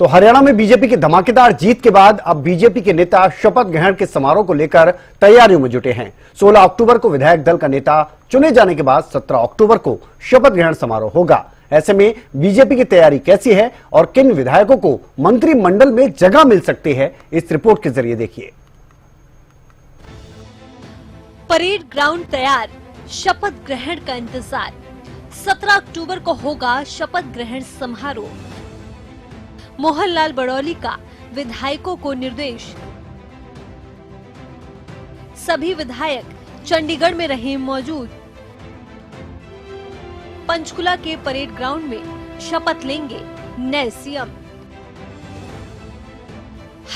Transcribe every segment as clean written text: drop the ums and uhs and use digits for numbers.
तो हरियाणा में बीजेपी की धमाकेदार जीत के बाद अब बीजेपी के नेता शपथ ग्रहण के समारोह को लेकर तैयारियों में जुटे हैं। 16 अक्टूबर को विधायक दल का नेता चुने जाने के बाद 17 अक्टूबर को शपथ ग्रहण समारोह होगा। ऐसे में बीजेपी की तैयारी कैसी है और किन विधायकों को मंत्रिमंडल में जगह मिल सकती है, इस रिपोर्ट के जरिए देखिए। परेड ग्राउंड तैयार, शपथ ग्रहण का इंतजार। 17 अक्टूबर को होगा शपथ ग्रहण समारोह। मोहनलाल बड़ौली का विधायकों को निर्देश। सभी विधायक चंडीगढ़ में रहे मौजूद। पंचकुला के परेड ग्राउंड में शपथ लेंगे नए सीएम।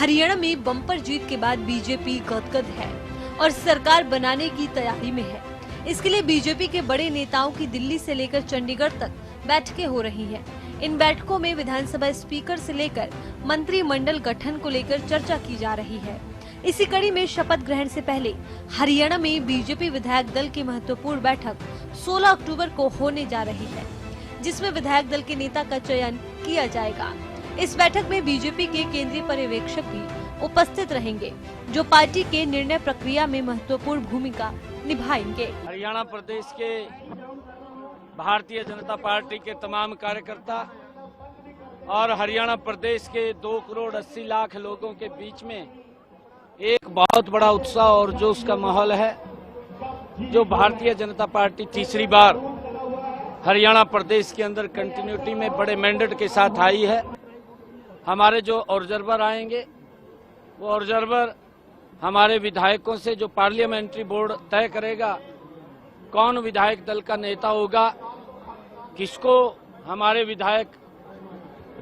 हरियाणा में बम्पर जीत के बाद बीजेपी गदगद है और सरकार बनाने की तैयारी में है। इसके लिए बीजेपी के बड़े नेताओं की दिल्ली से लेकर चंडीगढ़ तक बैठकें हो रही हैं। इन बैठकों में विधानसभा स्पीकर से लेकर मंत्रिमंडल गठन को लेकर चर्चा की जा रही है। इसी कड़ी में शपथ ग्रहण से पहले हरियाणा में बीजेपी विधायक दल की महत्वपूर्ण बैठक 16 अक्टूबर को होने जा रही है, जिसमें विधायक दल के नेता का चयन किया जाएगा। इस बैठक में बीजेपी के केंद्रीय पर्यवेक्षक भी उपस्थित रहेंगे, जो पार्टी के निर्णय प्रक्रिया में महत्वपूर्ण भूमिका निभाएंगे। हरियाणा प्रदेश के भारतीय जनता पार्टी के तमाम कार्यकर्ता और हरियाणा प्रदेश के 2 करोड़ 80 लाख लोगों के बीच में एक बहुत बड़ा उत्साह और जोश का माहौल है। जो भारतीय जनता पार्टी तीसरी बार हरियाणा प्रदेश के अंदर कंटिन्यूटी में बड़े मैंडेट के साथ आई है। हमारे जो ऑब्जर्वर आएंगे वो ऑब्जर्वर हमारे विधायकों से, जो पार्लियामेंट्री बोर्ड तय करेगा कौन विधायक दल का नेता होगा, किसको हमारे विधायक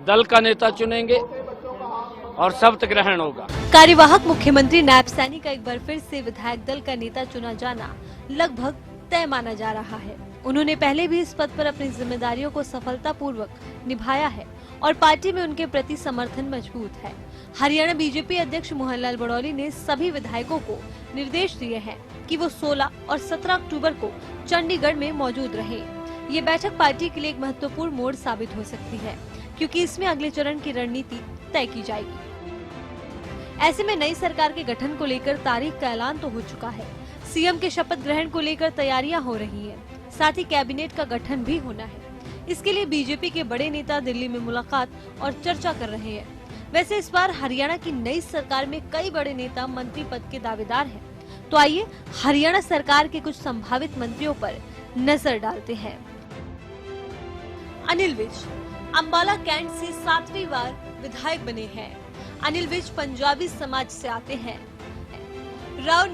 दल का नेता चुनेंगे और शपथ ग्रहण होगा। कार्यवाहक मुख्यमंत्री नायब सैनी का एक बार फिर से विधायक दल का नेता चुना जाना लगभग तय माना जा रहा है। उन्होंने पहले भी इस पद पर अपनी जिम्मेदारियों को सफलतापूर्वक निभाया है और पार्टी में उनके प्रति समर्थन मजबूत है। हरियाणा बीजेपी अध्यक्ष मोहनलाल बड़ौली ने सभी विधायकों को निर्देश दिए हैं कि वो 16 और 17 अक्टूबर को चंडीगढ़ में मौजूद रहें। ये बैठक पार्टी के लिए एक महत्वपूर्ण मोड़ साबित हो सकती है, क्योंकि इसमें अगले चरण की रणनीति तय की जाएगी। ऐसे में नई सरकार के गठन को लेकर तारीख का ऐलान तो हो चुका है। सीएम के शपथ ग्रहण को लेकर तैयारियां हो रही हैं, साथ ही कैबिनेट का गठन भी होना है। इसके लिए बीजेपी के बड़े नेता दिल्ली में मुलाकात और चर्चा कर रहे हैं। वैसे इस बार हरियाणा की नई सरकार में कई बड़े नेता मंत्री पद के दावेदार हैं। तो आइए हरियाणा सरकार के कुछ संभावित मंत्रियों पर नजर डालते हैं। अनिल विज अंबाला कैंट से 7वीं बार विधायक बने हैं। अनिल विज पंजाबी समाज से आते हैं। राव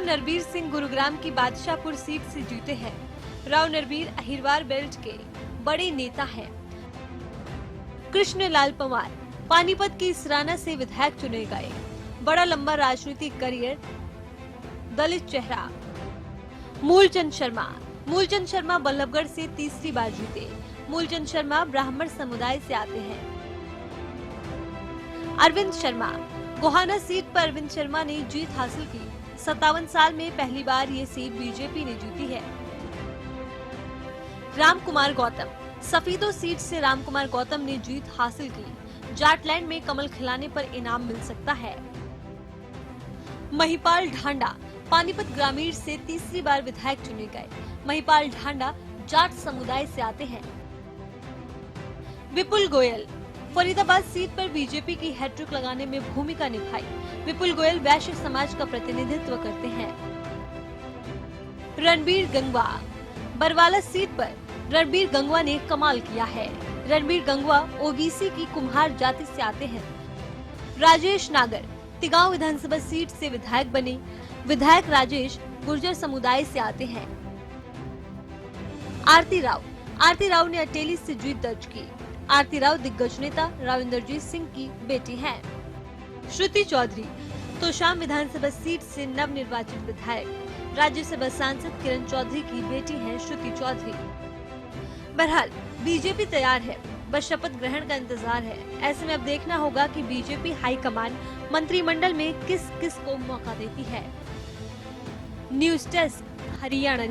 नरबीर सिंह गुरुग्राम की बादशाहपुर सीट से जीते हैं। राव नरबीर अहिरवार बेल्ट के बड़े नेता हैं। कृष्णलाल पंवार पानीपत की इसराना से विधायक चुने गए। बड़ा लंबा राजनीतिक करियर, दलित चेहरा। मूलचंद शर्मा बल्लभगढ़ से तीसरी बार जीते। मूलचंद शर्मा ब्राह्मण समुदाय से आते हैं। अरविंद शर्मा गोहाना सीट पर अरविंद शर्मा ने जीत हासिल की। 57 साल में पहली बार ये सीट बीजेपी ने जीती है। रामकुमार गौतम सफीदो सीट से रामकुमार गौतम ने जीत हासिल की। जाटलैंड में कमल खिलाने पर इनाम मिल सकता है। महिपाल ढांडा पानीपत ग्रामीण से तीसरी बार विधायक चुने गए। महिपाल ढांडा जाट समुदाय से आते हैं। विपुल गोयल फरीदाबाद सीट पर बीजेपी की हैट्रिक लगाने में भूमिका निभाई। विपुल गोयल वैश्य समाज का प्रतिनिधित्व करते हैं। रणबीर गंगवा बरवाला सीट पर रणबीर गंगवा ने कमाल किया है। रणबीर गंगवा ओबीसी की कुम्हार जाति से आते हैं। राजेश नागर तिगांव विधानसभा सीट से विधायक बने। विधायक राजेश गुर्जर समुदाय से आते हैं। आरती राव ने अटेली से जीत दर्ज की। आरती राव दिग्गज नेता राव इंद्रजीत सिंह की बेटी हैं। श्रुति चौधरी तोशाम विधानसभा सीट से नव निर्वाचित विधायक। राज्यसभा सांसद किरण चौधरी की बेटी हैं श्रुति चौधरी। बहरहाल बीजेपी तैयार है, बस शपथ ग्रहण का इंतजार है। ऐसे में अब देखना होगा कि बीजेपी हाईकमान मंत्रिमंडल में किस किस को मौका देती है। News desk Haryana.